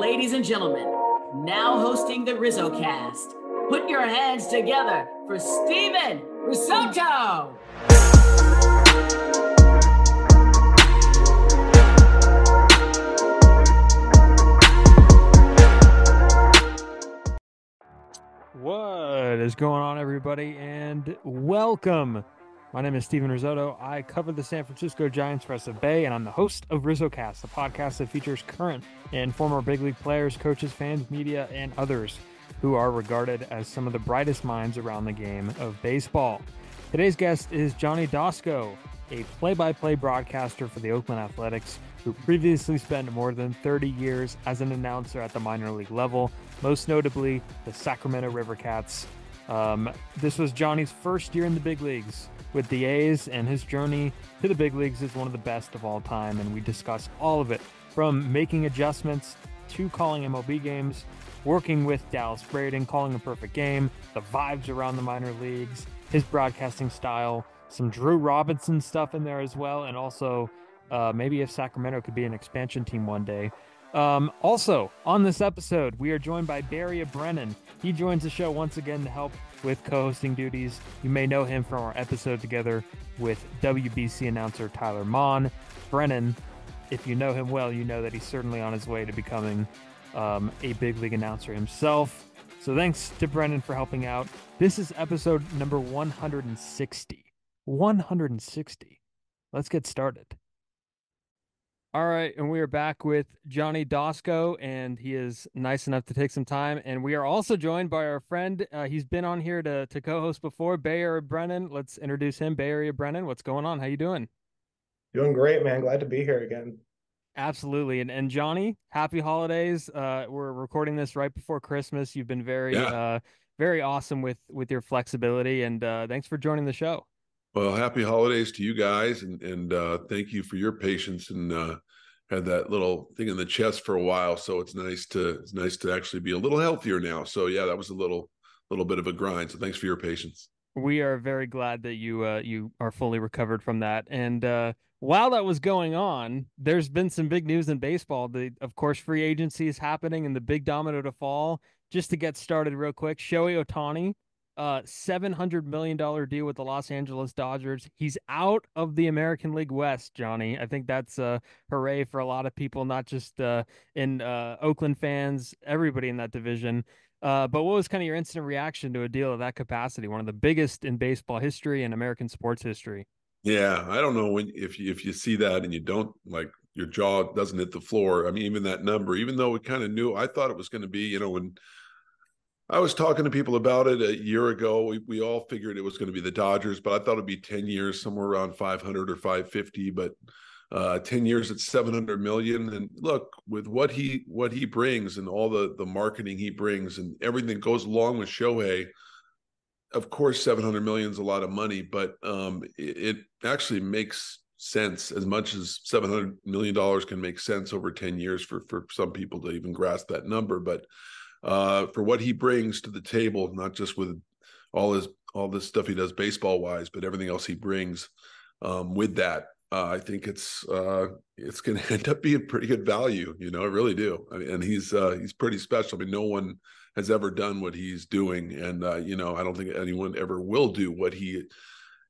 Ladies and gentlemen, now hosting the RizzoCast, put your hands together for Steven Risotto! What is going on, everybody, and welcome. My name is Steven Risotto. I cover the San Francisco Giants for SF Bay, and I'm the host of RizzoCast, a podcast that features current and former big league players, coaches, fans, media, and others who are regarded as some of the brightest minds around the game of baseball. Today's guest is Johnny Doskow, a play-by-play broadcaster for the Oakland Athletics, who previously spent more than 30 years as an announcer at the minor league level, most notably the Sacramento Rivercats. This was Johnny's first year in the big leagues with the A's, and his journey to the big leagues is one of the best of all time, and we discuss all of it, from making adjustments to calling MiLB games, working with Dallas Braden, calling a perfect game, the vibes around the minor leagues, his broadcasting style, some Drew Robinson stuff in there as well, and also maybe if Sacramento could be an expansion team one day. Also, on this episode, we are joined by Brennan. He joins the show once again to help with co-hosting duties. You may know him from our episode together with WBC announcer Tyler Mon. Brennan, if you know him well, you know that he's certainly on his way to becoming a big league announcer himself. So thanks to Brennan for helping out. This is episode number 160. 160. Let's get started. All right, and we are back with Johnny Doskow, and he is nice enough to take some time. And we are also joined by our friend. He's been on here to co-host before, Bay Area Brennan. Let's introduce him. Bay Area Brennan, what's going on? How you doing? Doing great, man. Glad to be here again. Absolutely. And Johnny, happy holidays. We're recording this right before Christmas. You've been very awesome with your flexibility, and thanks for joining the show. Well, happy holidays to you guys, and thank you for your patience, and had that little thing in the chest for a while, so it's nice to actually be a little healthier now. So yeah, that was a little bit of a grind. So thanks for your patience. We are very glad that you are fully recovered from that. And while that was going on, there's been some big news in baseball. Of course, free agency is happening, and the big domino to fall. Just to get started real quick, Shohei Ohtani. $700 million deal with the Los Angeles Dodgers. He's out of the American League West, Johnny. I think that's a hooray for a lot of people, not just in Oakland fans, everybody in that division. But what was kind of your instant reaction to a deal of that capacity? One of the biggest in baseball history and American sports history. Yeah, I don't know if you see that and you don't, like, your jaw doesn't hit the floor. I mean, even that number, even though we kind of knew, I thought it was going to be, when I was talking to people about it a year ago, we all figured it was going to be the Dodgers, but I thought it'd be 10 years, somewhere around 500 or 550, but 10 years at 700 million. And look, with what he brings and all the marketing he brings and everything that goes along with Shohei, of course, 700 million is a lot of money, but it actually makes sense. As much as $700 million can make sense over 10 years for some people to even grasp that number. But for what he brings to the table, not just with all this stuff he does baseball wise, but everything else he brings with that, I think it's going to end up being pretty good value. I really do. I mean, and he's pretty special. I mean, no one has ever done what he's doing, and I don't think anyone ever will do what he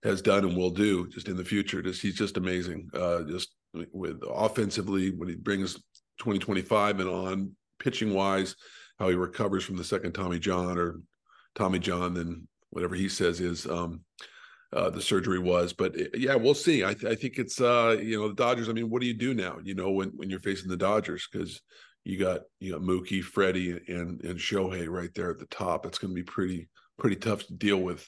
has done and will do just in the future. He's just amazing. Just with offensively, when he brings 2025 and on, pitching wise, how he recovers from the second Tommy John, then whatever he says is the surgery was. But yeah, we'll see. I think it's the Dodgers. I mean, what do you do now? When you're facing the Dodgers, because you got Mookie, Freddie, and Shohei right there at the top. It's going to be pretty tough to deal with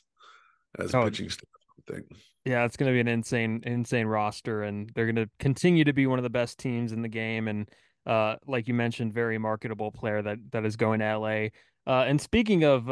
as pitching staff, I think. Yeah, it's going to be an insane roster, and they're going to continue to be one of the best teams in the game. And like you mentioned, very marketable player that is going to LA. And speaking of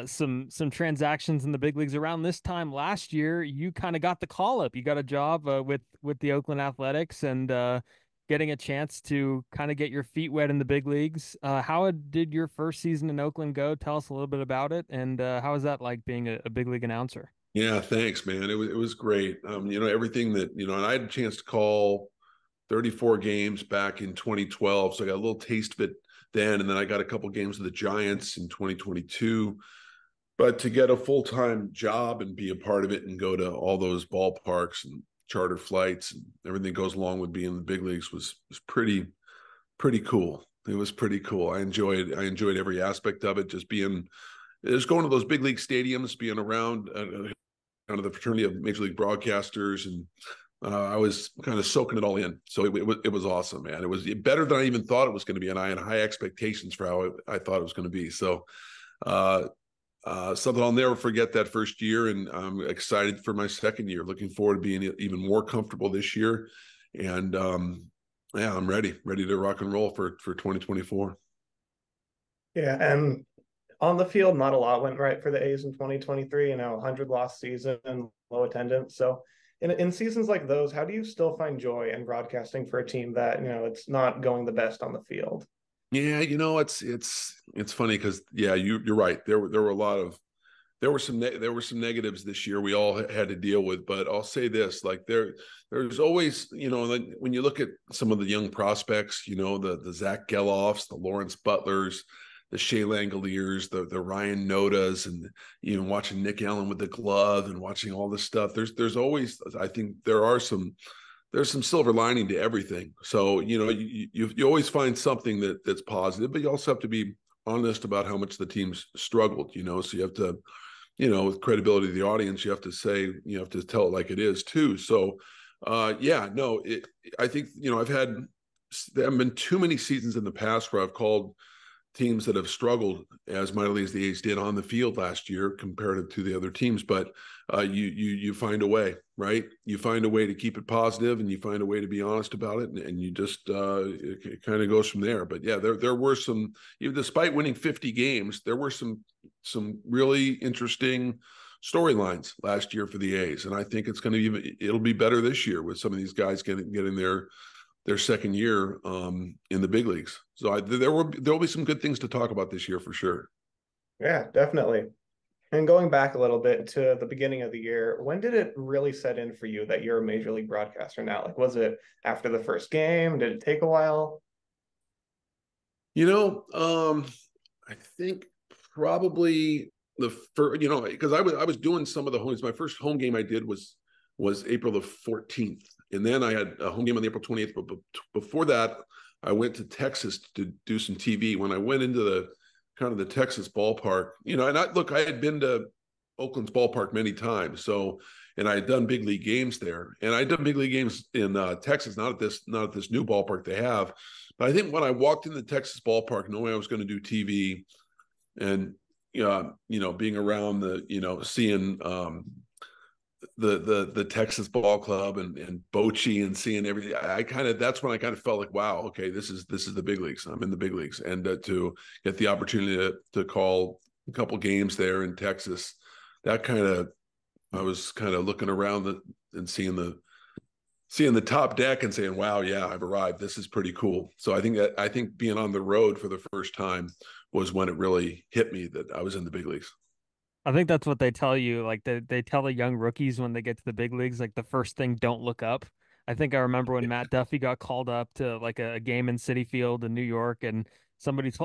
some transactions in the big leagues, around this time last year, you kind of got the call up. You got a job with the Oakland Athletics, and getting a chance to kind of get your feet wet in the big leagues. How did your first season in Oakland go? Tell us a little bit about it, and how is that like being a big league announcer? Yeah, thanks, man. It was great. Everything that and I had a chance to call 34 games back in 2012. So I got a little taste of it then. And then I got a couple games with the Giants in 2022. But to get a full-time job and be a part of it and go to all those ballparks and charter flights and everything that goes along with being in the big leagues was pretty cool. It was pretty cool. I enjoyed every aspect of it. Just going to those big league stadiums, being around kind of the fraternity of major league broadcasters, and I was kind of soaking it all in. So it was awesome, man. It was better than I even thought it was going to be, and I had high expectations for how I thought it was going to be. So something I'll never forget that first year, and I'm excited for my second year. Looking forward to being even more comfortable this year, and yeah, I'm ready to rock and roll for 2024. Yeah, and on the field, not a lot went right for the A's in 2023. 100 loss season and low attendance. So in seasons like those, how do you still find joy in broadcasting for a team that it's not going the best on the field? Yeah, it's funny because you're right. There were some negatives this year we all had to deal with, but I'll say this: like there's always like when you look at some of the young prospects, the Zach Geloffs, the Lawrence Butlers, the Shea Langoliers, the Ryan Nodas, and even watching Nick Allen with the glove and watching all this stuff. There's always, I think there's some silver lining to everything. So you always find something that's positive, but you also have to be honest about how much the team's struggled. So you have to. With credibility of the audience, you have to say, you have to tell it like it is too. So, I think, there haven't been too many seasons in the past where I've called teams that have struggled as mightily as the A's did on the field last year comparative to the other teams. But you find a way, right? You find a way to keep it positive, and you find a way to be honest about it, and you just it kind of goes from there. But yeah, there were some, even despite winning 50 games, there were some really interesting storylines last year for the A's, and I think it'll be better this year with some of these guys getting their second year in the big leagues. So there'll be some good things to talk about this year for sure. Yeah, definitely. And going back a little bit to the beginning of the year, when did it really set in for you that you're a major league broadcaster now? Like, was it after the first game? Did it take a while? I think probably the first, because I was doing some of the homes. My first home game I did was April the 14th. And then I had a home game on April 28th. But before that, I went to Texas to do some TV. When I went into the Texas ballpark, and I had been to Oakland's ballpark many times. So, and I had done big league games there, and I'd done big league games in Texas, not at this new ballpark they have. But I think when I walked in the Texas ballpark, knowing I was going to do TV, and being around seeing the Texas Ball Club and Bochy and seeing everything, that's when I kind of felt like, wow, okay, this is the big leagues. I'm in the big leagues, and to get the opportunity to call a couple games there in Texas, I was kind of looking around and seeing the top deck and saying, wow, yeah, I've arrived. This is pretty cool. So I think being on the road for the first time was when it really hit me that I was in the big leagues. I think that's what they tell you. Like they tell the young rookies when they get to the big leagues, like the first thing, don't look up. I think I remember when Matt Duffy got called up to like a game in Citi Field in New York, and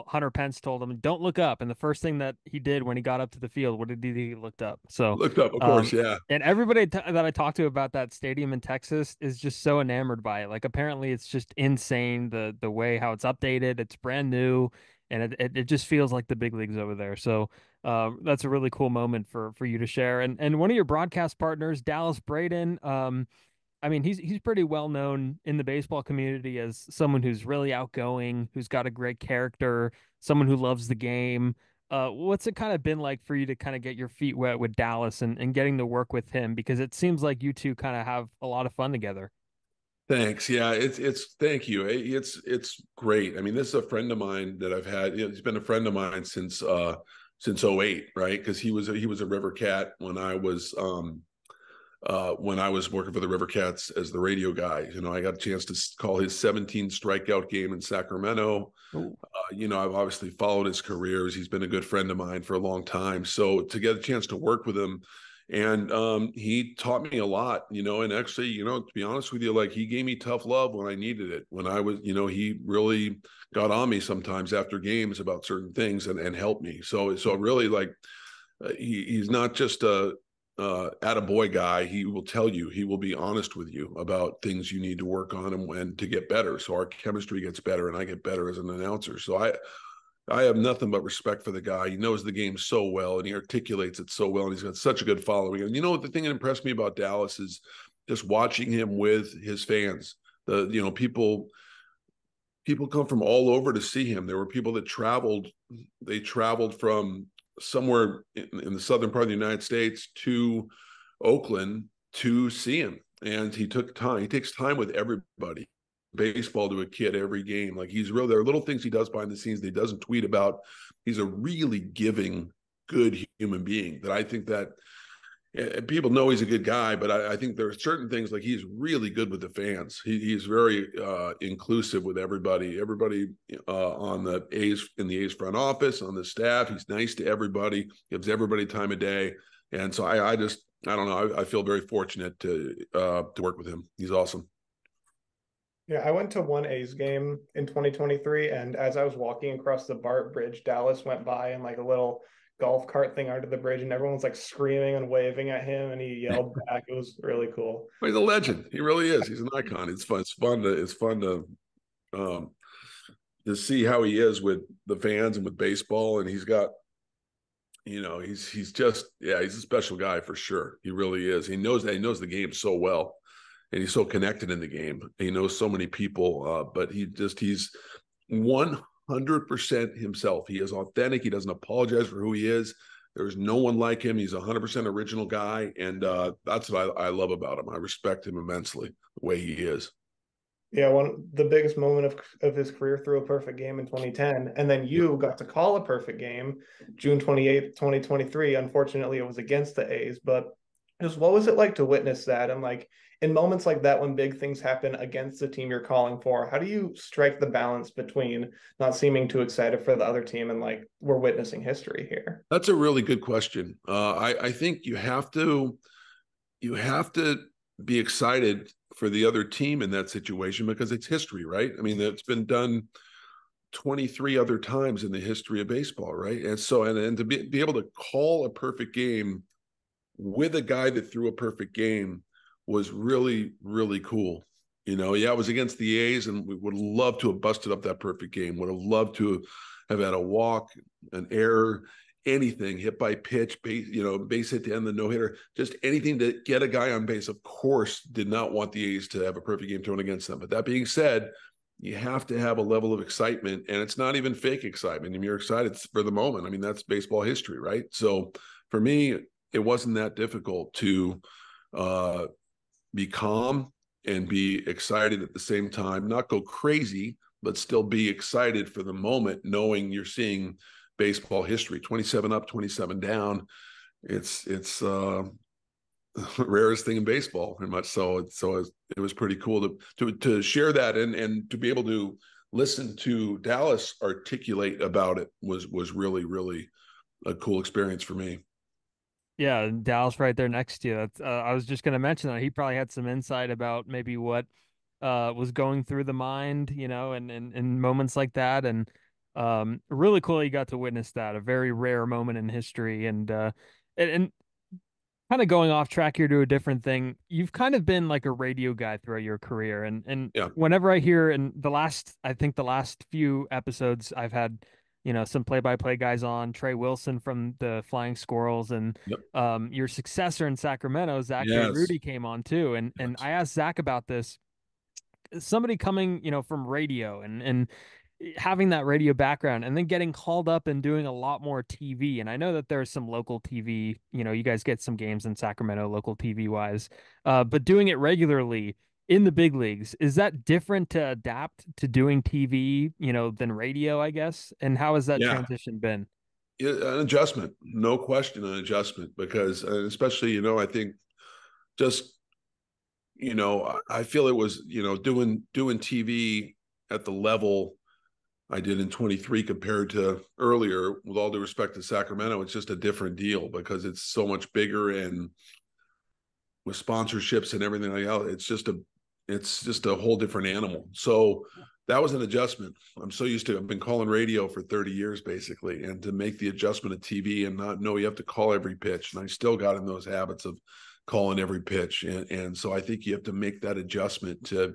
Hunter Pence told him, don't look up. And the first thing that he did when he got up to the field, what did he do? He looked up. So looked up, of course, yeah. And everybody that I talked to about that stadium in Texas is just so enamored by it. Like apparently it's just insane the way how it's updated. It's brand new, and it just feels like the big leagues over there. So that's a really cool moment for you to share. And one of your broadcast partners, Dallas Braden, I mean, he's pretty well known in the baseball community as someone who's really outgoing, who's got a great character, someone who loves the game. What's it kind of been like for you to kind of get your feet wet with Dallas and getting to work with him? Because it seems like you two kind of have a lot of fun together. Thanks. Yeah, thank you. It's great. I mean, this is a friend of mine that I've had. He's been a friend of mine since 08, right? Because he was a River Cat when I was working for the River Cats as the radio guy. I got a chance to call his 17 strikeout game in Sacramento. I've obviously followed his careers. He's been a good friend of mine for a long time. So to get a chance to work with him And he taught me a lot, and actually, to be honest with you, like he gave me tough love when I needed it. When I was, he really got on me sometimes after games about certain things and helped me. So really, like he's not just a attaboy guy. He will tell you, he will be honest with you about things you need to work on and when to get better. So our chemistry gets better and I get better as an announcer. So I have nothing but respect for the guy. He knows the game so well and he articulates it so well. And he's got such a good following. And the thing that impressed me about Dallas is just watching him with his fans. People come from all over to see him. There were people that traveled from somewhere in the southern part of the United States to Oakland to see him. And he takes time with everybody. Baseball to a kid every game. Like there are little things he does behind the scenes that he doesn't tweet about. He's a really giving, good human being that I think that people know he's a good guy, but I think there are certain things like he's really good with the fans. He's very inclusive with everybody on the A's, in the A's front office, on the staff. He's nice to everybody, gives everybody time of day. And so I don't know. I feel very fortunate to work with him. He's awesome. Yeah, I went to one A's game in 2023, and as I was walking across the BART bridge, Dallas went by in like a little golf cart thing under the bridge, and everyone was like screaming and waving at him, and he yelled back. It was really cool. He's a legend. He really is. He's an icon. It's fun. It's fun to see how he is with the fans and with baseball, and he's got. He's just he's a special guy for sure. He really is. He knows the game so well. And he's so connected in the game. He knows so many people, but he's 100% himself. He is authentic. He doesn't apologize for who he is. There's no one like him. He's 100% original guy. And that's what I love about him. I respect him immensely, the way he is. Yeah, the biggest moment of his career, threw a perfect game in 2010. And then you got to call a perfect game June 28th, 2023. Unfortunately, it was against the A's, but just what was it like to witness that? And like in moments like that, when big things happen against the team you're calling for, how do you strike the balance between not seeming too excited for the other team and like we're witnessing history here? That's a really good question. I think you have to be excited for the other team in that situation because it's history, right? I mean, it's been done 23 other times in the history of baseball, right? And so, and to be able to call a perfect game with a guy that threw a perfect game was really, really cool. It was against the A's, and we would love to have busted up that perfect game. Would have loved to have had a walk, an error, anything, hit by pitch, base hit to end the no-hitter, just anything to get a guy on base. Of course, did not want the A's to have a perfect game thrown against them. But that being said, you have to have a level of excitement, and it's not even fake excitement. I mean, you're excited for the moment. I mean, that's baseball history, right? So for me, it wasn't that difficult to be calm and be excited at the same time, not go crazy, but still be excited for the moment, knowing you're seeing baseball history. 27 up, 27 down. It's the rarest thing in baseball, pretty much. So it was pretty cool to share that and to be able to listen to Dallas articulate about it was really, really a cool experience for me. Yeah, Dallas right there next to you. That's I was just going to mention that he probably had some insight about maybe what was going through the mind, and moments like that. And really cool you got to witness that, a very rare moment in history. And kind of going off track here to a different thing, you've kind of been like a radio guy throughout your career. And yeah. Whenever I hear I think the last few episodes I've had some play-by-play guys on, Trey Wilson from the Flying Squirrels, and Yep. Your successor in Sacramento, Zach Yes. Rudy, came on too. And I asked Zach about this. Somebody coming, from radio and having that radio background and then getting called up and doing a lot more TV. And I know that there's some local TV, you guys get some games in Sacramento, local TV wise, but doing it regularly in the big leagues, is that different to adapt to doing TV, than radio, I guess? And how has that transition been? An adjustment, no question, an adjustment, because especially, I think just, I feel it was, doing TV at the level I did in 23 compared to earlier. With all due respect to Sacramento, it's just a different deal because it's so much bigger, and with sponsorships and everything like that, it's just a whole different animal. So that was an adjustment. I'm so used to, I've been calling radio for 30 years basically, and to make the adjustment of TV and not know you have to call every pitch. And I still got in those habits of calling every pitch. And so I think you have to make that adjustment to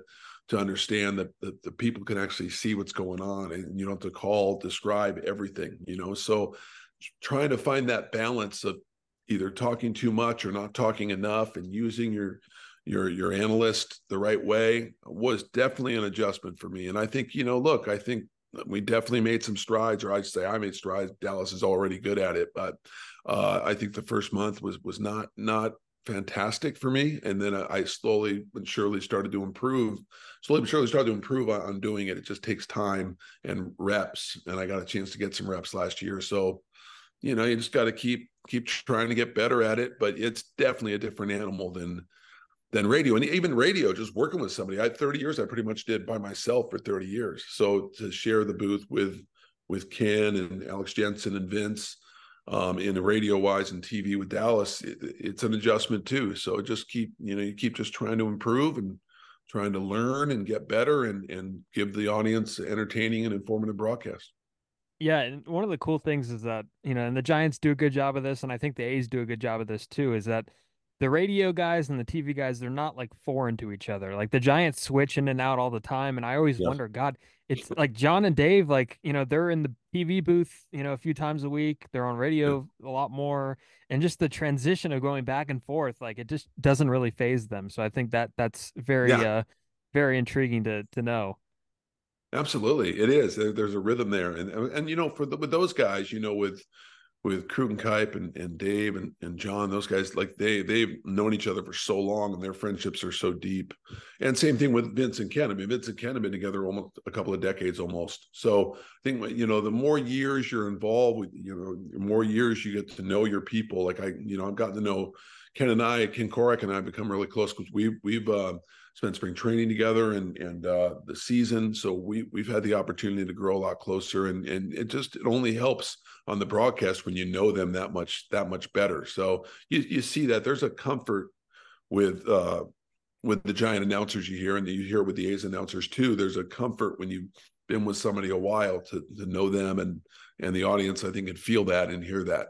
understand that the people can actually see what's going on, and you don't have to describe everything, so trying to find that balance of either talking too much or not talking enough, and using your analyst the right way was definitely an adjustment for me. And I think, look, I think we definitely made some strides, or I'd say I made strides. Dallas is already good at it, but I think the first month was not fantastic for me. And then I slowly but surely started to improve on doing it. It just takes time and reps. And I got a chance to get some reps last year. So, you just got to keep trying to get better at it, but it's definitely a different animal than radio. And even radio, just working with somebody, I had 30 years, I pretty much did by myself for 30 years. So to share the booth with Ken and Alex Jensen and Vince, in the radio wise and TV with Dallas, it's an adjustment too. So just you keep just trying to improve and trying to learn and get better and give the audience entertaining and informative broadcast. Yeah, and one of the cool things is that, and the Giants do a good job of this, and I think the A's do a good job of this too, is that the radio guys and the TV guys, they're not like foreign to each other. Like the Giants switch in and out all the time, and I always wonder, God, it's like John and Dave, like, they're in the TV booth, a few times a week. They're on radio a lot more, and just the transition of going back and forth, like it just doesn't really phase them. So I think that's very very intriguing to know. Absolutely, it is. There's a rhythm there, and with those guys, with Krug and Kipe and Dave and John, those guys, like they've known each other for so long, and their friendships are so deep. And same thing with Vince and Ken. I mean, Vince and Ken have been together almost a couple of decades almost. So I think the more years you're involved with, the more years you get to know your people. Like I've gotten to know Ken Korach and I have become really close because we've spent spring training together and the season. So we've had the opportunity to grow a lot closer, and it only helps on the broadcast when you know them that much better. So you see that there's a comfort with the Giant announcers you hear, and you hear with the A's announcers too. There's a comfort when you've been with somebody a while to know them, and the audience, I think, can feel that and hear that.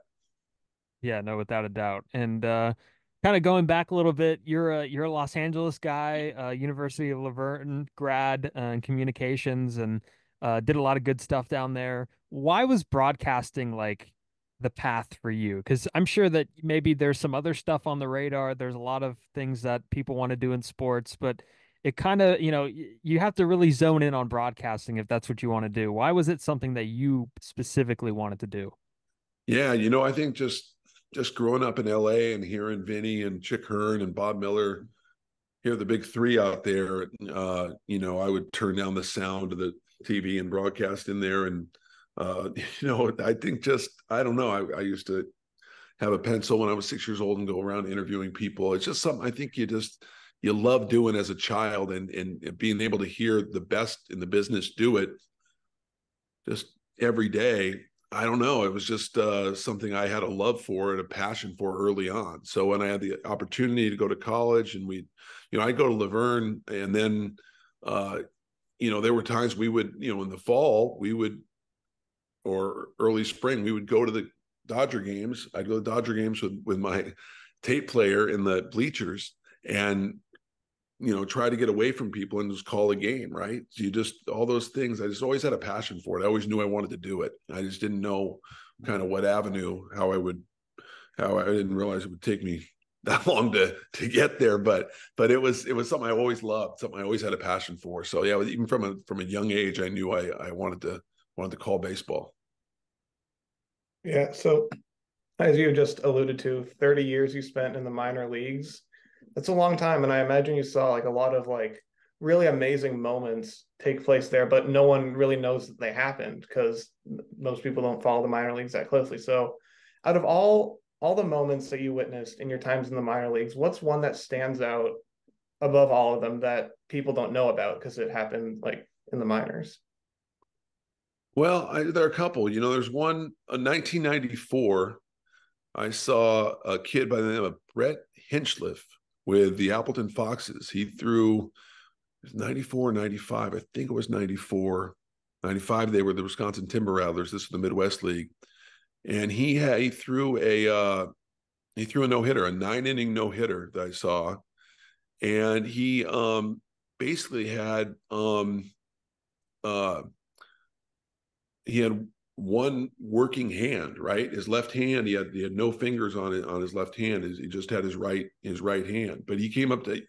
Yeah, no, without a doubt. And kind of going back a little bit, you're a Los Angeles guy, University of Laverne grad in communications, and did a lot of good stuff down there. Why was broadcasting like the path for you? Because I'm sure that maybe there's some other stuff on the radar. There's a lot of things that people want to do in sports, but it kind of, you have to really zone in on broadcasting if that's what you want to do. Why was it something that you specifically wanted to do? Yeah, I think just growing up in LA and hearing Vinny and Chick Hearn and Bob Miller, hear the big three out there, I would turn down the sound of the TV and broadcast in there. And, I think I don't know. I used to have a pencil when I was 6 years old and go around interviewing people. It's just something I think you love doing as a child, and being able to hear the best in the business do it just every day. I don't know. It was just something I had a love for and a passion for early on. So when I had the opportunity to go to college, and I'd go to Laverne, and then, there were times we would, in the fall, or early spring, we would go to the Dodger games. I'd go to Dodger games with my tape player in the bleachers, and try to get away from people and just call a game, right? So all those things, I just always had a passion for it. I always knew I wanted to do it. I just didn't know kind of what avenue, how I didn't realize it would take me that long to get there, but it was something I always loved, something I always had a passion for. So yeah, even from a young age, I knew I wanted to call baseball. Yeah. So as you just alluded to, 30 years you spent in the minor leagues. That's a long time. And I imagine you saw like a lot of like really amazing moments take place there, but no one really knows that they happened because most people don't follow the minor leagues that closely. So out of all the moments that you witnessed in your times in the minor leagues, what's one that stands out above all of them that people don't know about because it happened like in the minors? Well, there are a couple. There's one in 1994. I saw a kid by the name of Brett Hinchliffe with the Appleton Foxes. He threw 94, 95. I think it was 94. 95, they were the Wisconsin Timber Rattlers. This is the Midwest League. And he threw a no-hitter, a 9-inning no-hitter that I saw. And he basically had he had one working hand, right? His left hand, he had no fingers on his left hand. He just had his right hand. But he came up to,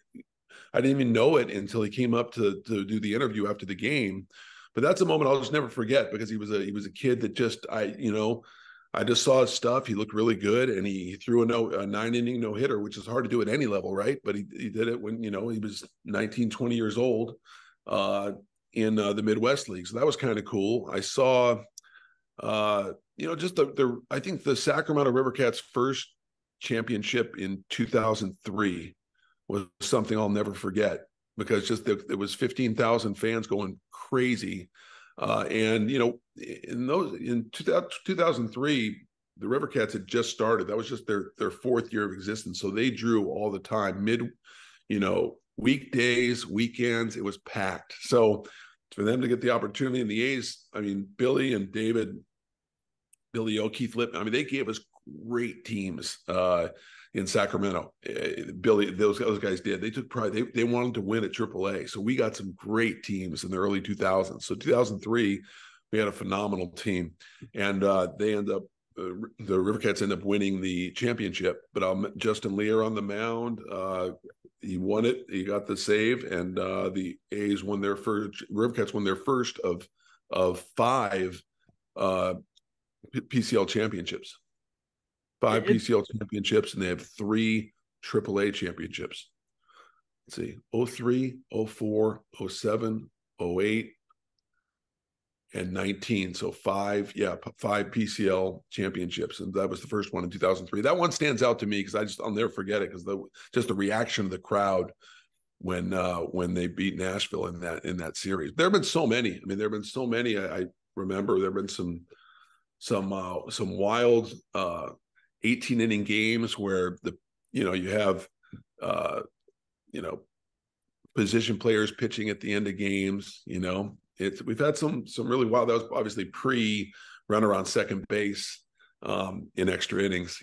I didn't even know it until he came up to do the interview after the game. But that's a moment I'll just never forget, because he was a kid that just I just saw his stuff. He looked really good, and he threw a 9-inning no-hitter, which is hard to do at any level, right? But he did it when he was 19, 20 years old in the Midwest League. So that was kind of cool. I saw just I think the Sacramento Rivercats' first championship in 2003 was something I'll never forget, because there was 15,000 fans going crazy. And in 2003, the Rivercats had just started. That was just their fourth year of existence. So they drew all the time, weekdays, weekends. It was packed. So for them to get the opportunity, and the A's, I mean, Billy and David, Billy O, Keith Lipman, I mean, they gave us great teams in Sacramento. Billy, those guys did. They took pride. They wanted to win at AAA. So we got some great teams in the early 2000s. So 2003, we had a phenomenal team, and they end up the Rivercats end up winning the championship. But Justin Lear on the mound. He won it. He got the save, and the A's won their first. Rivercats won their first of 5 PCL championships. 5 PCL championships, and they have 3 AAA championships. Let's see, 03, 04, 07, 08, and 19. So 5 PCL championships. And that was the first one in 2003. That one stands out to me because I'll never forget it, because just the reaction of the crowd when they beat Nashville in that series. There have been so many. I mean, there have been so many. I remember there have been some wild 18-inning games where you have position players pitching at the end of games. We've had some really wild. That was obviously pre-run around second base in extra innings.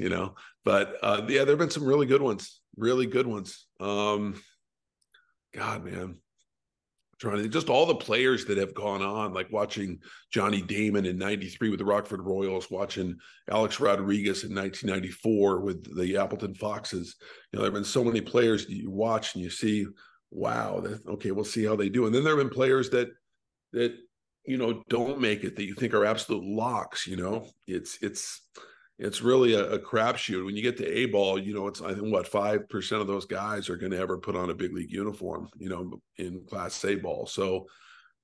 But there have been some really good ones. God, man. Trying to just all the players that have gone on, like watching Johnny Damon in '93 with the Rockford Royals, watching Alex Rodriguez in 1994 with the Appleton Foxes. There have been so many players that you watch and you see, wow, okay, we'll see how they do. And then there have been players that don't make it, that you think are absolute locks. It's really a crapshoot. When you get to A ball, it's, I think, 5% of those guys are going to ever put on a big league uniform, in Class A ball. So,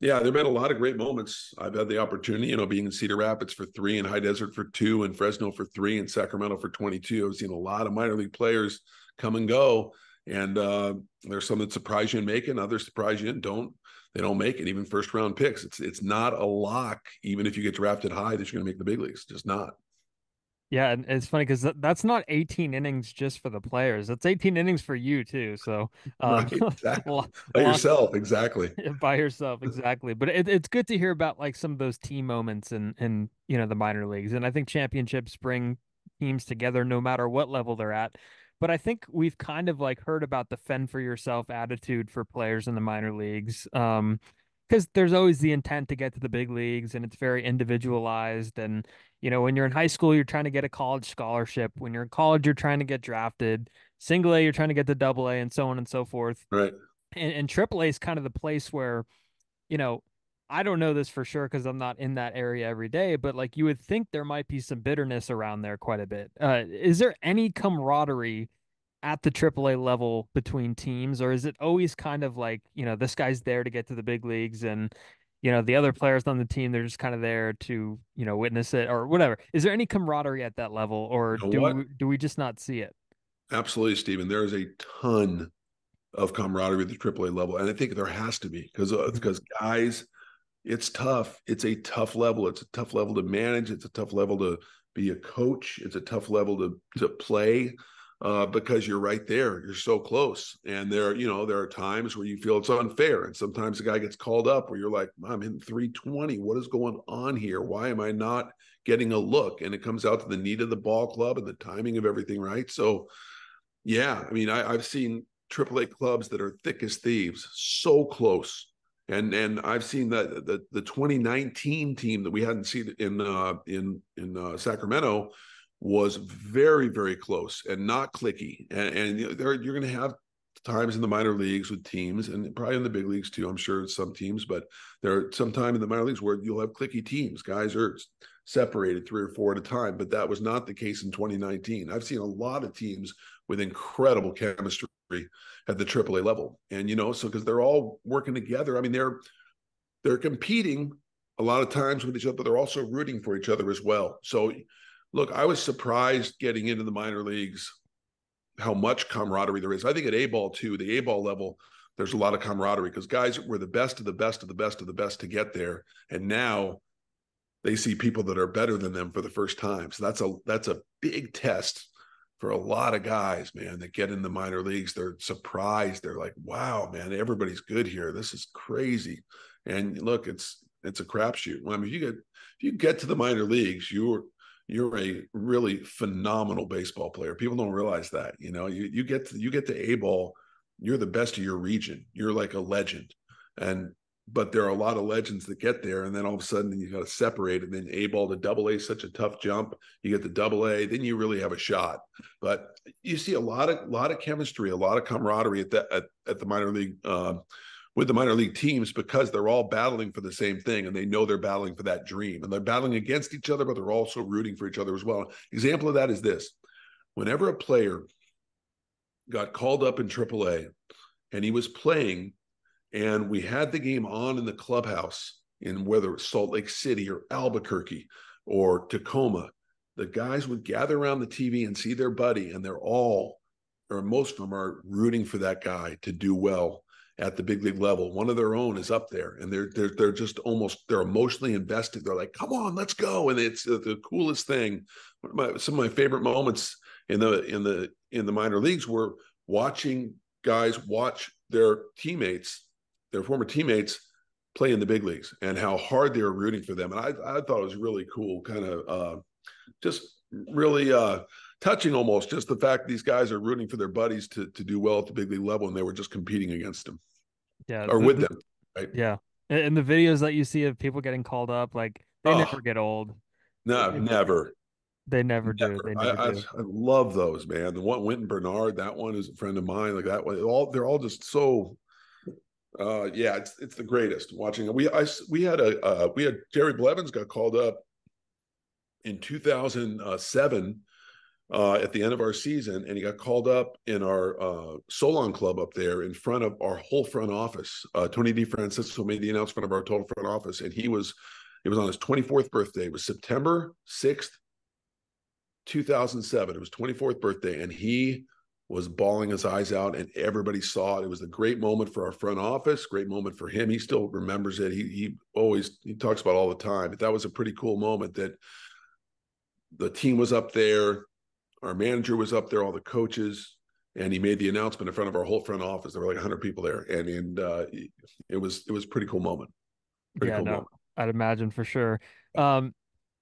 yeah, there've been a lot of great moments. I've had the opportunity, being in Cedar Rapids for 3, and High Desert for 2, and Fresno for 3, and Sacramento for 22. I've seen a lot of minor league players come and go, and there's some that surprise you and make it, and others surprise you and they don't make it, even first round picks. It's not a lock, even if you get drafted high, that you're going to make the big leagues. Just not. Yeah, and it's funny because that's not 18 innings just for the players. That's 18 innings for you too. So right, exactly. By yourself, exactly. By yourself, exactly. But it's good to hear about like some of those team moments in the minor leagues. And I think championships bring teams together no matter what level they're at. But I think we've kind of like heard about the fend for yourself attitude for players in the minor leagues. Because there's always the intent to get to the big leagues, and it's very individualized. And when you're in high school, you're trying to get a college scholarship. When you're in college, you're trying to get drafted. Single A, you're trying to get to Double A, and so on and so forth. Right. And Triple A is kind of the place where, I don't know this for sure because I'm not in that area every day, but like you would think there might be some bitterness around there quite a bit. Is there any camaraderie at the AAA level between teams, or is it always kind of like, this guy's there to get to the big leagues, and the other players on the team, they're just kind of there to witness it or whatever? Is there any camaraderie at that level, or do we just not see it? Absolutely, Stephen. There is a ton of camaraderie at the AAA level, and I think there has to be because guys, it's tough. It's a tough level. It's a tough level to manage. It's a tough level to be a coach. It's a tough level to play because you're right there. You're so close. And there are times where you feel it's unfair. And sometimes the guy gets called up where you're like, I'm hitting 320. What is going on here? Why am I not getting a look? And it comes out to the need of the ball club and the timing of everything, right? So, yeah, I mean, I've seen AAA clubs that are thick as thieves, so close. And I've seen the 2019 team that we hadn't seen in Sacramento was very, very close and not clicky. And you're going to have times in the minor leagues with teams, and probably in the big leagues too. I'm sure some teams, but there are some time in the minor leagues where you'll have clicky teams. Guys are separated 3 or 4 at a time, but that was not the case in 2019. I've seen a lot of teams with incredible chemistry at the AAA level. And, so because they're all working together, I mean, they're competing a lot of times with each other, but they're also rooting for each other as well. So, look, I was surprised getting into the minor leagues how much camaraderie there is. I think at A-ball too, the A-ball level, there's a lot of camaraderie because guys were the best of the best of the best of the best to get there. And now they see people that are better than them for the first time. So that's a big test for a lot of guys, man, that get in the minor leagues. They're surprised. They're like, wow, man, everybody's good here. This is crazy. And look, it's a crapshoot. Well, I mean, if you get to the minor leagues, you're a really phenomenal baseball player. People don't realize that. You get to A-ball, you're the best of your region. You're like a legend. But there are a lot of legends that get there, and then all of a sudden you got to separate, and then A-ball to AA is such a tough jump. You get to AA, then you really have a shot. But you see a lot of chemistry, a lot of camaraderie at the minor league with the minor league teams because they're all battling for the same thing, and they know they're battling for that dream, and they're battling against each other, but they're also rooting for each other as well. Example of that is this: whenever a player got called up in AAA, and he was playing. And we had the game on in the clubhouse in whether it's Salt Lake City or Albuquerque or Tacoma. The guys would gather around the TV and see their buddy, and most of them are rooting for that guy to do well at the big league level. One of their own is up there, and they're just they're emotionally invested. They're like, "Come on, let's go!" And it's the coolest thing. Some of my favorite moments in the minor leagues were watching guys watch their former teammates play in the big leagues and how hard they were rooting for them. And I thought it was really cool, kind of just really touching almost, just the fact these guys are rooting for their buddies to do well at the big league level, and they were just competing against them. Yeah. Or with them. Right? Yeah. And the videos that you see of people getting called up, like they never get old. No, never. They never do. They never do. I love those, man. The one Winton Bernard, that one is a friend of mine. Like that one, they're all just so it's the greatest watching. We had Jerry Blevins got called up in 2007 at the end of our season, and he got called up in our Solon club up there in front of our whole front office. Tony DeFrancisco made the announcement of our total front office, and it was on his 24th birthday. It was September 6th, 2007. It was 24th birthday, and he was bawling his eyes out, and everybody saw it. It was a great moment for our front office, great moment for him. He still remembers it. He talks about it all the time. But that was a pretty cool moment that the team was up there, our manager was up there, all the coaches, and he made the announcement in front of our whole front office. There were like 100 people there, and it was a pretty cool moment. Moment. I'd imagine for sure.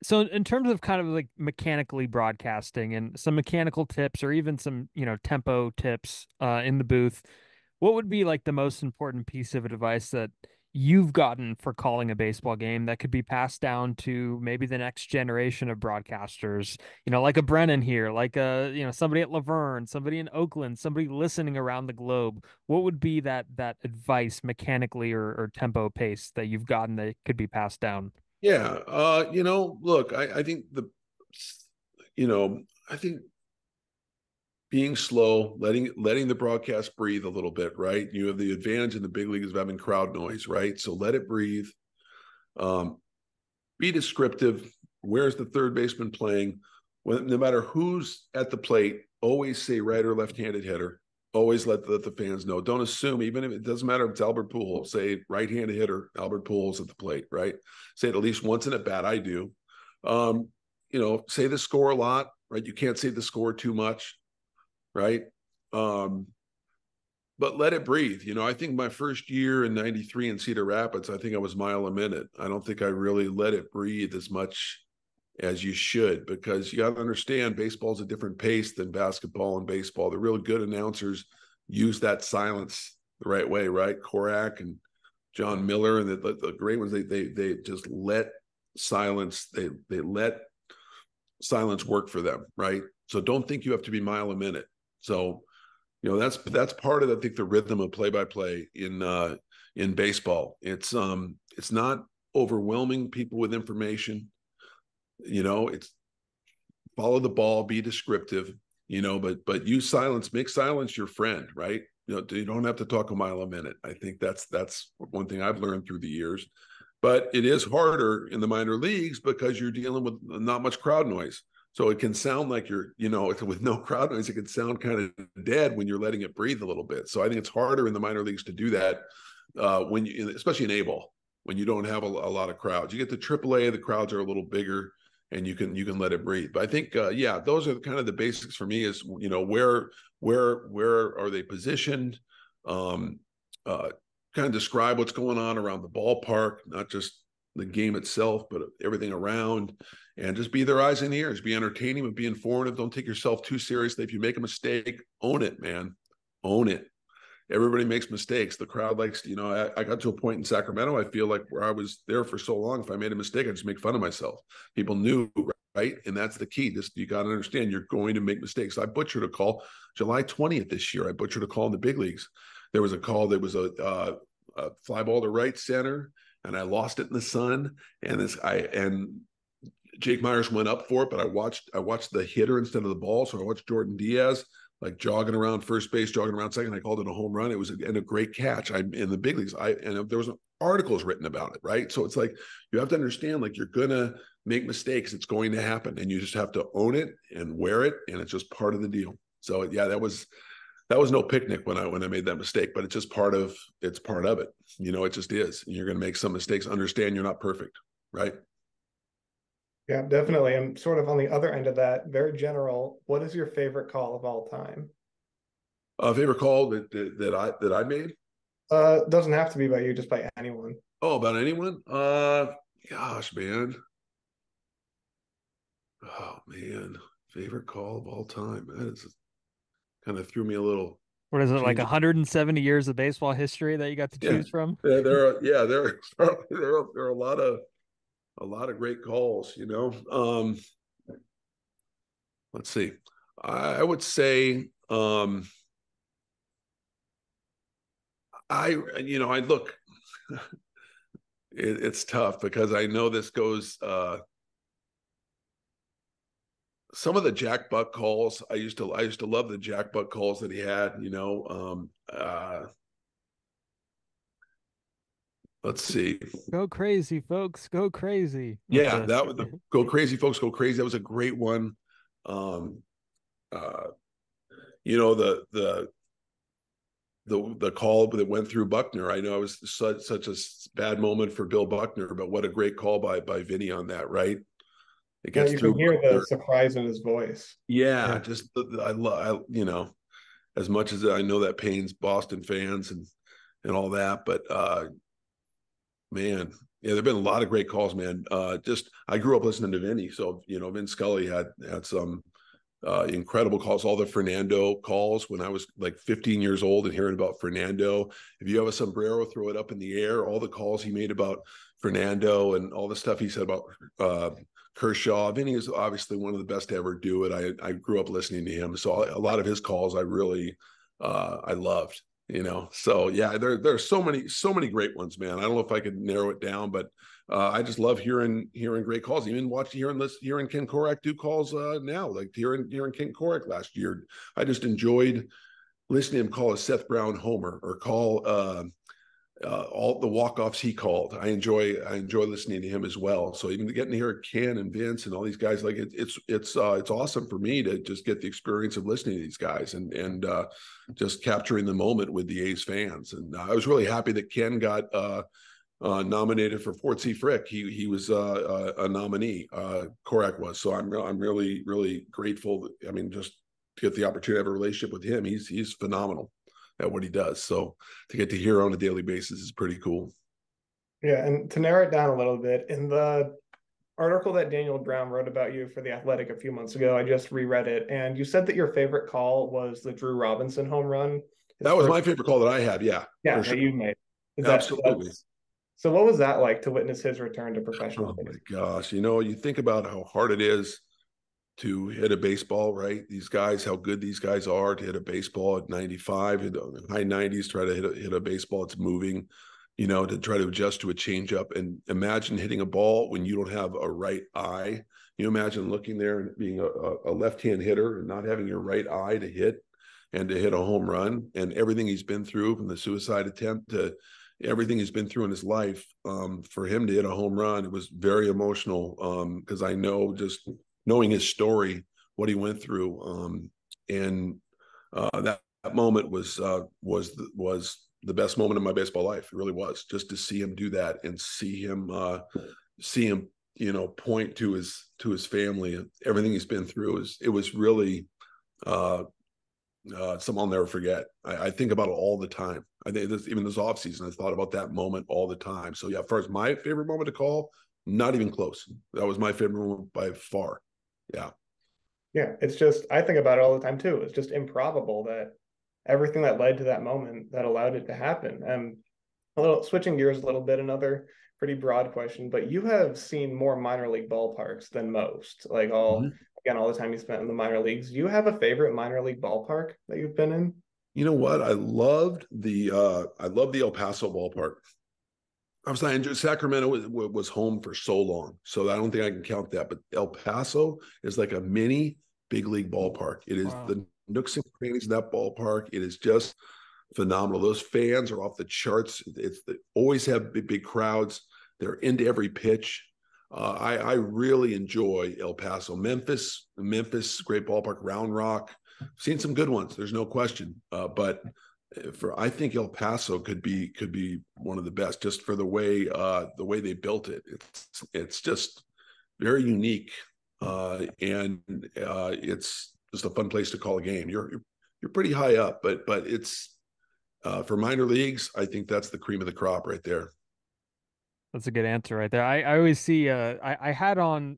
So in terms of kind of like mechanically broadcasting and some mechanical tips or even some, tempo tips in the booth, what would be like the most important piece of advice that you've gotten for calling a baseball game that could be passed down to maybe the next generation of broadcasters, like a Brennan here, like somebody at Laverne, somebody in Oakland, somebody listening around the globe? What would be that advice mechanically or tempo pace that you've gotten that could be passed down? Yeah. Look, I think I think being slow, letting the broadcast breathe a little bit, right? You have the advantage in the big leagues of having crowd noise, right? So let it breathe. Be descriptive. Where's the third baseman playing? No matter who's at the plate, always say right or left-handed hitter. Always let the fans know. Don't assume, even if it doesn't matter if it's Albert Pujols, say right-handed hitter, Albert Pujols at the plate, right? Say it at least once in at bat. I do. Say the score a lot, right? You can't say the score too much, right? But let it breathe. I think my first year in 93 in Cedar Rapids, I think I was mile a minute. I don't think I really let it breathe as much as you should, because you got to understand baseball's a different pace than basketball and baseball. The real good announcers use that silence the right way, right? Korak and John Miller and the great ones, they just let silence, they let silence work for them, right? So don't think you have to be mile a minute. So that's part of, I think, the rhythm of play-by-play in baseball. It's not overwhelming people with information. It's follow the ball, be descriptive, but use silence, make silence your friend, right? You don't have to talk a mile a minute. I think that's one thing I've learned through the years. But it is harder in the minor leagues because you're dealing with not much crowd noise. So it can sound like with no crowd noise, it can sound kind of dead when you're letting it breathe a little bit. So I think it's harder in the minor leagues to do that especially in A-ball, when you don't have a lot of crowds. You get to AAA, the crowds are a little bigger, and you can let it breathe. But I think, those are kind of the basics for me. Is where are they positioned? Kind of describe what's going on around the ballpark, not just the game itself, but everything around, and just be their eyes and ears. Be entertaining, but be informative. Don't take yourself too seriously. If you make a mistake, own it, man. Own it. Everybody makes mistakes. The crowd likes, I got to a point in Sacramento, I feel like, where I was there for so long, if I made a mistake, I just make fun of myself. People knew, right? And that's the key. You got to understand, you're going to make mistakes. I butchered a call July 20th this year. I butchered a call in the big leagues. There was a call that was a fly ball to right center, and I lost it in the sun. And Jake Myers went up for it, but I watched the hitter instead of the ball. So I watched Jordan Diaz like jogging around first base, jogging around second. I called it a home run. It was a great catch. In the big leagues, and there was articles written about it, right? So it's like, you have to understand, like, you're gonna make mistakes. It's going to happen, and you just have to own it and wear it, and it's just part of the deal. So yeah, that was no picnic when I made that mistake, but it's just part of it. It just is. You're going to make some mistakes. Understand you're not perfect, right? Yeah, definitely. And sort of on the other end of that, very general, what is your favorite call of all time? Favorite call that I made? Doesn't have to be by you, just by anyone. Oh, about anyone? Gosh, man. Oh man, favorite call of all time. That is kind of threw me a little. What is it, like 170 years of baseball history that you got to choose from? Yeah, there are a lot of great calls, let's see. I would say I look, it's tough because I know this goes some of the Jack Buck calls. I used to love the Jack Buck calls that he had, let's see. Go crazy, folks. Go crazy. Yeah, that was go crazy, folks. Go crazy. That was a great one. The call that went through Buckner. I know it was such a bad moment for Bill Buckner, but what a great call by Vinny on that, right? It gets you can hear the surprise in his voice. Yeah. Just I love, as much as I know that pains Boston fans and all that, but man, yeah, there've been a lot of great calls, man. I grew up listening to Vinny, so Vin Scully had some incredible calls. All the Fernando calls when I was like 15 years old and hearing about Fernando. If you have a sombrero, throw it up in the air. All the calls he made about Fernando and all the stuff he said about Kershaw. Vinny is obviously one of the best to ever do it. I grew up listening to him, so a lot of his calls I really I loved. So yeah, there's so many great ones, man. I don't know if I could narrow it down, but I just love hearing great calls. Even hearing Ken Korak do calls now, like hearing Ken Korak last year. I just enjoyed listening to him call a Seth Brown homer or call all the walk-offs he called. I enjoy listening to him as well. So even getting to hear Ken and Vince and all these guys, like it's awesome for me to just get the experience of listening to these guys and just capturing the moment with the A's fans. And I was really happy that Ken got nominated for Fort C. Frick. He was a nominee. Korak was. So I'm really, really grateful. I mean, just to get the opportunity to have a relationship with him. He's phenomenal at what he does. So to get to hear on a daily basis is pretty cool. Yeah, and to narrow it down a little bit, in the article that Daniel Brown wrote about you for The Athletic a few months ago, I just reread it, and you said that your favorite call was the Drew Robinson home run. That was my favorite call that I had. Yeah, yeah, for sure. That you made. Absolutely. So what was that like to witness his return to professional baseball? baseball? My gosh, you think about how hard it is to hit a baseball, right? These guys, how good these guys are to hit a baseball at 95, in the high 90s, try to hit a baseball. It's moving, to try to adjust to a changeup. And imagine hitting a ball when you don't have a right eye. You imagine looking there and being a left-hand hitter and not having your right eye to hit and to hit a home run, and everything he's been through, from the suicide attempt to everything he's been through in his life. For him to hit a home run, it was very emotional, because I know, just knowing his story, what he went through, and that moment was the best moment of my baseball life. It really was, just to see him do that and see him point to his family and everything he's been through. It was really something I'll never forget. I think about it all the time. I think even this offseason, I thought about that moment all the time. So yeah, as far as my favorite moment to call, not even close. That was my favorite moment by far. Yeah. Yeah, it's just, I think about it all the time too. It's just improbable that everything that led to that moment that allowed it to happen. And switching gears a little bit, another pretty broad question, but you have seen more minor league ballparks than most. Like all the time you spent in the minor leagues. Do you have a favorite minor league ballpark that you've been in? You know what? I loved the El Paso ballpark. I was saying Sacramento was home for so long, so I don't think I can count that. But El Paso is like a mini big league ballpark. It is the nooks and crannies of that ballpark. It is just phenomenal. Those fans are off the charts. They always have big crowds. They're into every pitch. I really enjoy El Paso. Memphis, great ballpark. Round Rock, seen some good ones. There's no question. But I think El Paso could be one of the best, just for the way they built it. It's just very unique, and it's just a fun place to call a game. You're pretty high up, but it's for minor leagues, I think that's the cream of the crop right there. That's a good answer right there. I always see I had on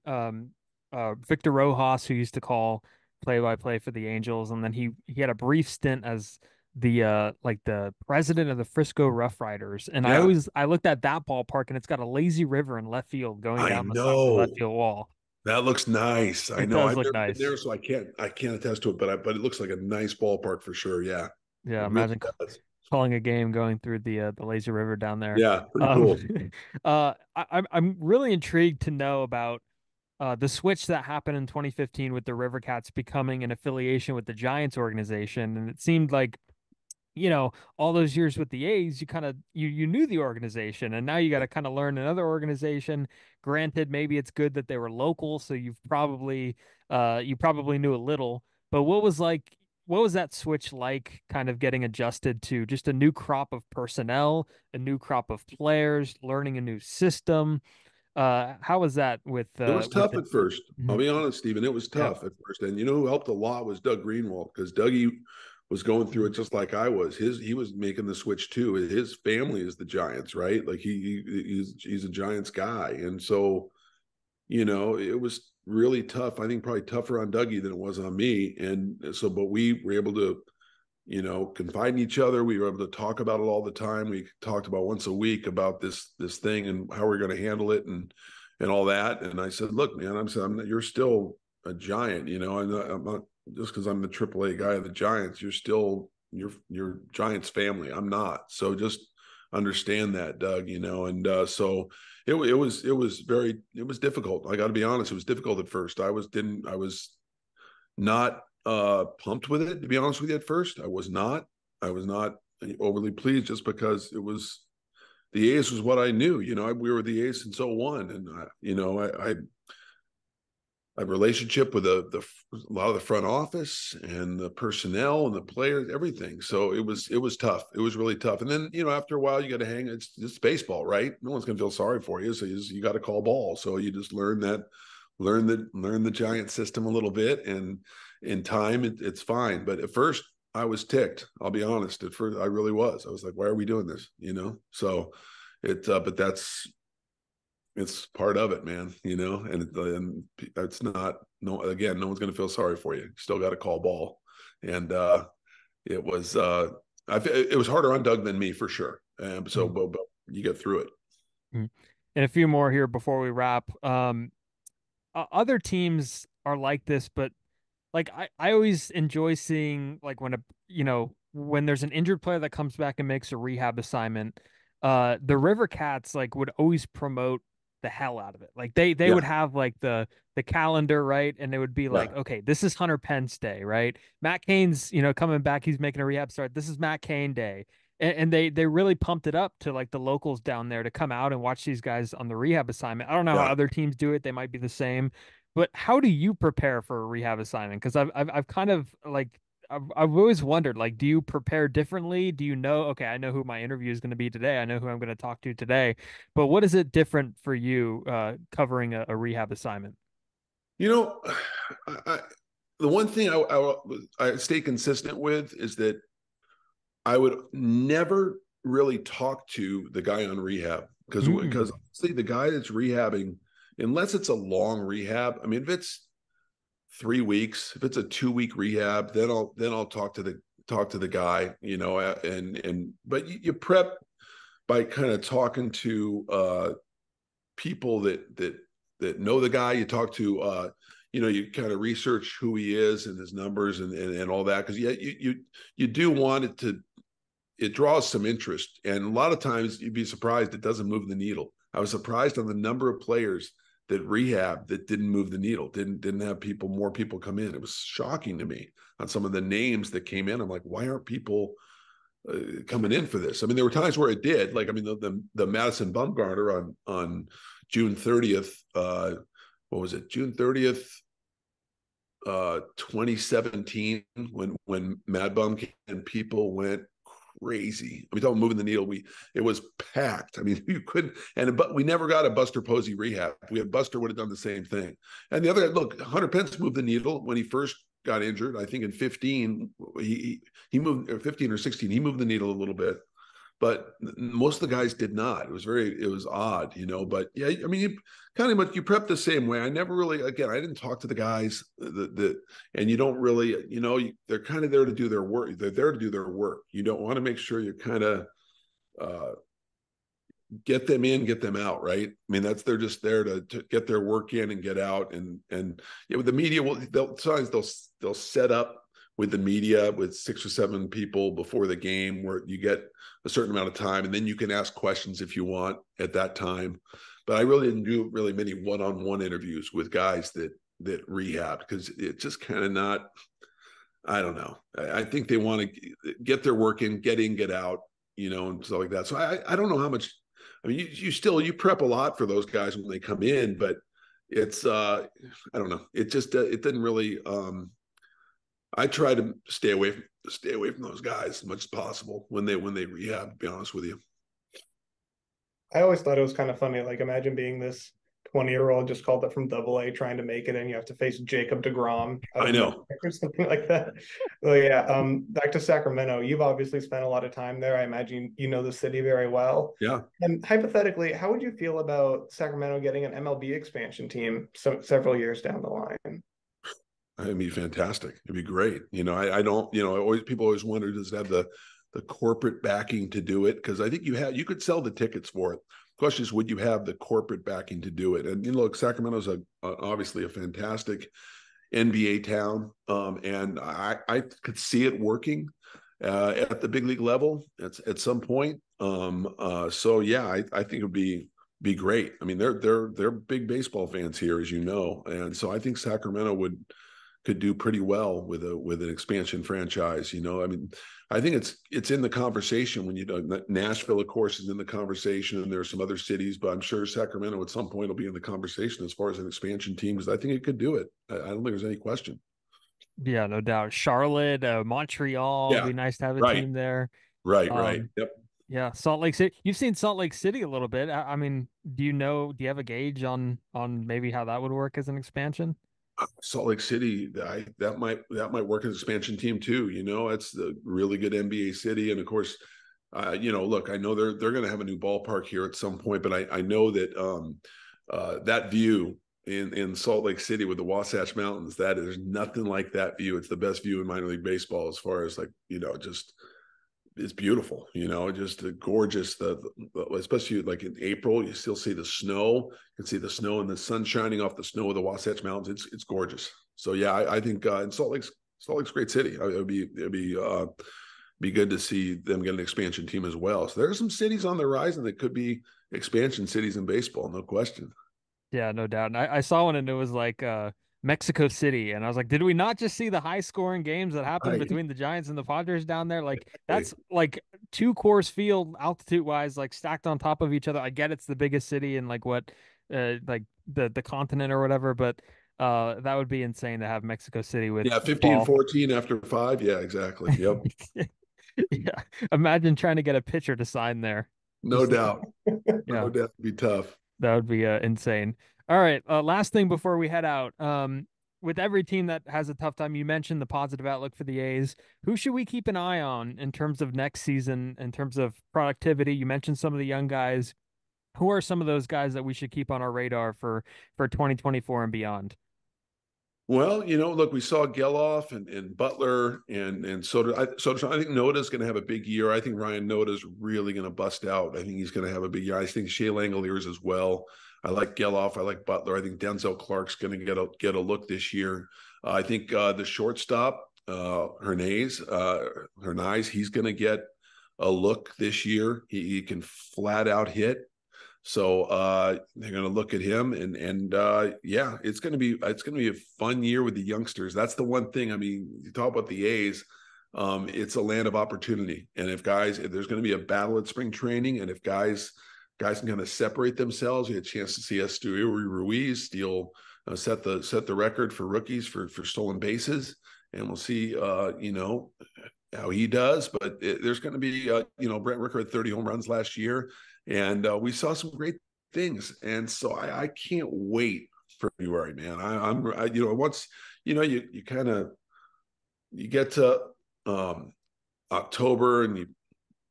Victor Rojas, who used to call play-by-play for the Angels, and then he had a brief stint as the the president of the Frisco Rough Riders. And Yeah. I looked at that ballpark, and it's got a lazy river in left field going down the side of the left field wall. That looks nice. I It know. does I've look never nice. been there, so I can't attest to it, but it looks like a nice ballpark for sure. Yeah. Yeah, It imagine really does. calling a game going through the lazy river down there. Yeah, pretty cool. I'm really intrigued to know about the switch that happened in 2015 with the River Cats becoming an affiliation with the Giants organization. And it seemed like, all those years with the A's, you kind of you knew the organization, and now you got to kind of learn another organization. Granted, maybe it's good that they were local, so you probably knew a little. But what was that switch like, kind of getting adjusted to just a new crop of personnel, a new crop of players, learning a new system? How was that with It was tough at first. Mhm. I'll be honest, Stephen. It was tough at first. And who helped a lot was Doug Greenwald, because Dougie was going through it just like I was. He was making the switch too. His family is the Giants, right? Like he's a Giants guy. And so, it was really tough. I think probably tougher on Dougie than it was on me. And so, but we were able to, confide in each other. We were able to talk about it all the time. We talked about once a week about this thing and how we're going to handle it and all that. And I said, look, man, you're still a Giant, I'm not, just because I'm the AAA guy of the Giants, you're still your Giants family. I'm not. So just understand that, Doug, and so it was difficult. I got to be honest. It was difficult at first. I was not pumped with it, to be honest with you. At first, I was not overly pleased, just because it was the A's was what I knew. We were the A's since '01, and I a relationship with a lot of the front office and the personnel and the players, everything. So it was tough. It was really tough. And then, after a while you got to hang. It's baseball, right? No one's going to feel sorry for you. So you got to call ball. So you just learn the Giant system a little bit, and in time it's fine. But at first I was ticked. I'll be honest. At first I really was. I was like, why are we doing this? So but it's part of it, man, and it's not, no one's going to feel sorry for you. You still got to call ball. And it was harder on Doug than me for sure. But you get through it. And a few more here before we wrap. Other teams are like this, but like I always enjoy seeing like when there's an injured player that comes back and makes a rehab assignment, the River Cats like would always promote the hell out of it. Like they would have like the calendar, right? And it would be like, okay, this is Hunter Pence Day, right? Matt Cain's, coming back, he's making a rehab start. This is Matt Cain Day. And they really pumped it up to like the locals down there to come out and watch these guys on the rehab assignment. I don't know how other teams do it. They might be the same, but how do you prepare for a rehab assignment? Because I've kind of like I've always wondered, like, do you prepare differently? Do you know, okay, I know who my interview is going to be today. I know who I'm going to talk to today. But what is it different for you covering a rehab assignment? The one thing I stay consistent with is that I would never really talk to the guy on rehab because honestly, the guy that's rehabbing, unless it's a long rehab, I mean, if it's 3 weeks, if it's a 2-week rehab, then I'll talk to the guy, but you prep by kind of talking to people that know the guy. You talk to you kind of research who he is and his numbers and all that, because you do want it draws some interest, and a lot of times you'd be surprised it doesn't move the needle. I was surprised on the number of players that rehab that didn't move the needle, didn't have more people come in. It was shocking to me on some of the names that came in. I'm like, why aren't people coming in for this? I mean, there were times where it did. Like, I mean, the Madison Bumgarner on June 30th. What was it? June 30th, 2017, when Mad Bum came and people went crazy. I mean, talking moving the needle, it was packed. I mean, you couldn't, but we never got a Buster Posey rehab. If we had Buster, would have done the same thing. And the other, look, Hunter Pence moved the needle when he first got injured. I think in 15, he moved, or 15 or 16, he moved the needle a little bit, but most of the guys did not. It was odd, but yeah, I mean, you prep the same way. I never really, again, I didn't talk to the guys and you don't really, they're kind of there to do their work. They're there to do their work. You don't want to make sure you kind of get them in, get them out, right? I mean, they're just there to get their work in and get out. And with the media, they'll set up with the media with 6 or 7 people before the game where you get a certain amount of time, and then you can ask questions if you want at that time. But I really didn't do many one-on-one interviews with guys that rehab, because it's just kind of not, I don't know. I think they want to get their work in, get out, and stuff like that. So I don't know how much, I mean, you prep a lot for those guys when they come in, but it's, I don't know. It just, it didn't really, I try to stay away from those guys as much as possible when they rehab, to be honest with you. I always thought it was kind of funny. Like, imagine being this 20-year-old just called up from AA trying to make it, and you have to face Jacob deGrom. I know. Or something like that. Well, yeah. Back to Sacramento. You've obviously spent a lot of time there. I imagine you know the city very well. Yeah. And hypothetically, how would you feel about Sacramento getting an MLB expansion team several years down the line? It'd be fantastic. It'd be great. I don't, people always wonder, does it have the corporate backing to do it? Because I think you could sell the tickets for it. The question is, would you have the corporate backing to do it? And look, Sacramento's obviously a fantastic NBA town, and I could see it working at the big league level at some point. So yeah, I think it would be great. I mean, they're big baseball fans here, as you know, and so I think Sacramento could do pretty well with an expansion franchise. I mean, I think it's in the conversation when Nashville, of course, is in the conversation, and there are some other cities, but I'm sure Sacramento at some point will be in the conversation as far as an expansion team, because I think it could do it. I don't think there's any question. Yeah, no doubt. Charlotte, Montreal, it'd Yeah, be nice to have a right, team there. right. Yep. Yeah, Salt Lake City. You've seen Salt Lake City a little bit. I mean, do you have a gauge on maybe how that would work as an expansion? Salt Lake City, that might work as an expansion team too. It's a really good NBA city, and of course, look, I know they're going to have a new ballpark here at some point, but I know that that view in Salt Lake City with the Wasatch Mountains, there's nothing like that view. It's the best view in minor league baseball as far as just it's beautiful, just gorgeous. Especially like in April, you still see the snow. You can see the snow and the sun shining off the snow of the Wasatch Mountains. It's gorgeous. So yeah, I think in Salt Lake's a great city. It'd be good to see them get an expansion team as well. So there are some cities on the horizon that could be expansion cities in baseball, no question. Yeah, no doubt. And I saw one and it was like Mexico City, and I was like, did we not just see the high scoring games that happened Right. between the Giants and the Padres down there? Like that's like two course field altitude wise, like stacked on top of each other. I get it's the biggest city in like what like the continent or whatever, but that would be insane to have Mexico City with Yeah, 15, fall. 14 after 5. Yeah, exactly. Yep. Yeah. Imagine trying to get a pitcher to sign there. No Just doubt. yeah. No doubt. It'd be tough. That would be insane. All right. Last thing before we head out. With every team that has a tough time, you mentioned the positive outlook for the A's. Who should we keep an eye on in terms of next season, in terms of productivity? You mentioned some of the young guys. Who are some of those guys that we should keep on our radar for 2024 and beyond? Well, look, we saw Geloff and Butler and Soto. I think Noda's going to have a big year. I think Ryan Noda's really going to bust out. I think he's going to have a big year. I think Shea Langoliers as well. I like Geloff. I like Butler. I think Denzel Clark's going to get a look this year. I think the shortstop, Hernaiz, he's going to get a look this year. He can flat out hit. So they're going to look at him, and yeah, it's going to be a fun year with the youngsters. That's the one thing. I mean, you talk about the A's. It's a land of opportunity, and if there's going to be a battle at spring training, and if guys can kind of separate themselves, you had a chance to see Esteury Ruiz set the record for rookies for stolen bases, and we'll see how he does. But there's going to be Brent Rooker had 30 home runs last year. And we saw some great things, and so I can't wait for February, man. Once you kind of get to October and you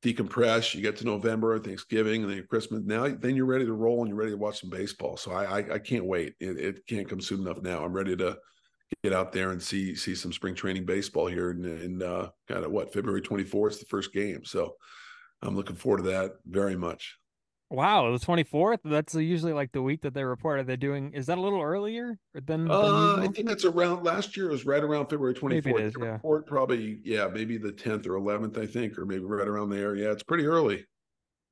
decompress, you get to November, Thanksgiving, and then Christmas. Then you're ready to roll and you're ready to watch some baseball. So I can't wait. It can't come soon enough now. I'm ready to get out there and see some spring training baseball here in kind of February 24th is the first game. So I'm looking forward to that very much. Wow, the 24th? That's usually like the week that they report. Are they doing, is that a little earlier than I usual? think that's around last year. It was right around February 24th. Maybe it is, yeah. Report probably, maybe the 10th or 11th, I think, or maybe right around there. Yeah, it's pretty early.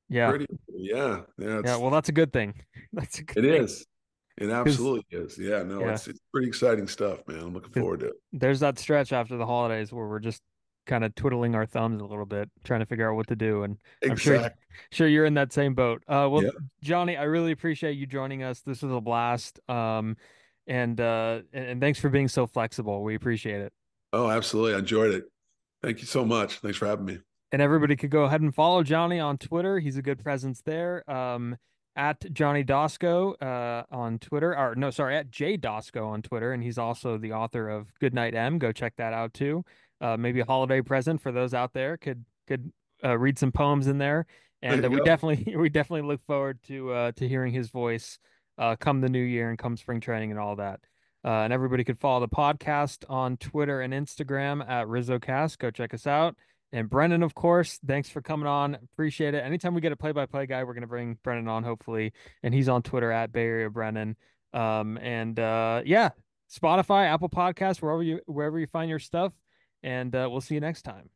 Yeah. Yeah. Well, that's a good thing. That's a good It thing. is. It absolutely is. Yeah, no, Yeah. It's pretty exciting stuff, man. I'm looking forward to it. There's that stretch after the holidays where we're just kind of twiddling our thumbs a little bit, trying to figure out what to do. And Exactly. I'm sure you're in that same boat. Well, Yeah. Johnny, I really appreciate you joining us. This was a blast. And thanks for being so flexible. We appreciate it. Oh, absolutely. I enjoyed it. Thank you so much. Thanks for having me. And everybody could go ahead and follow Johnny on Twitter. He's a good presence there. At Johnny Doskow on Twitter, or no, sorry, at J Doskow on Twitter, and he's also the author of Goodnight M. Go check that out too. Maybe a holiday present for those out there. Could read some poems in there, and we definitely look forward to hearing his voice come the new year and come spring training and all that. And everybody could follow the podcast on Twitter and Instagram at RizzoCast. Go check us out. And Brennan, of course, thanks for coming on. Appreciate it. Anytime we get a play-by-play guy, we're going to bring Brennan on, hopefully. And he's on Twitter at Bay Area Brennan. Yeah, Spotify, Apple Podcasts, wherever you find your stuff. And we'll see you next time.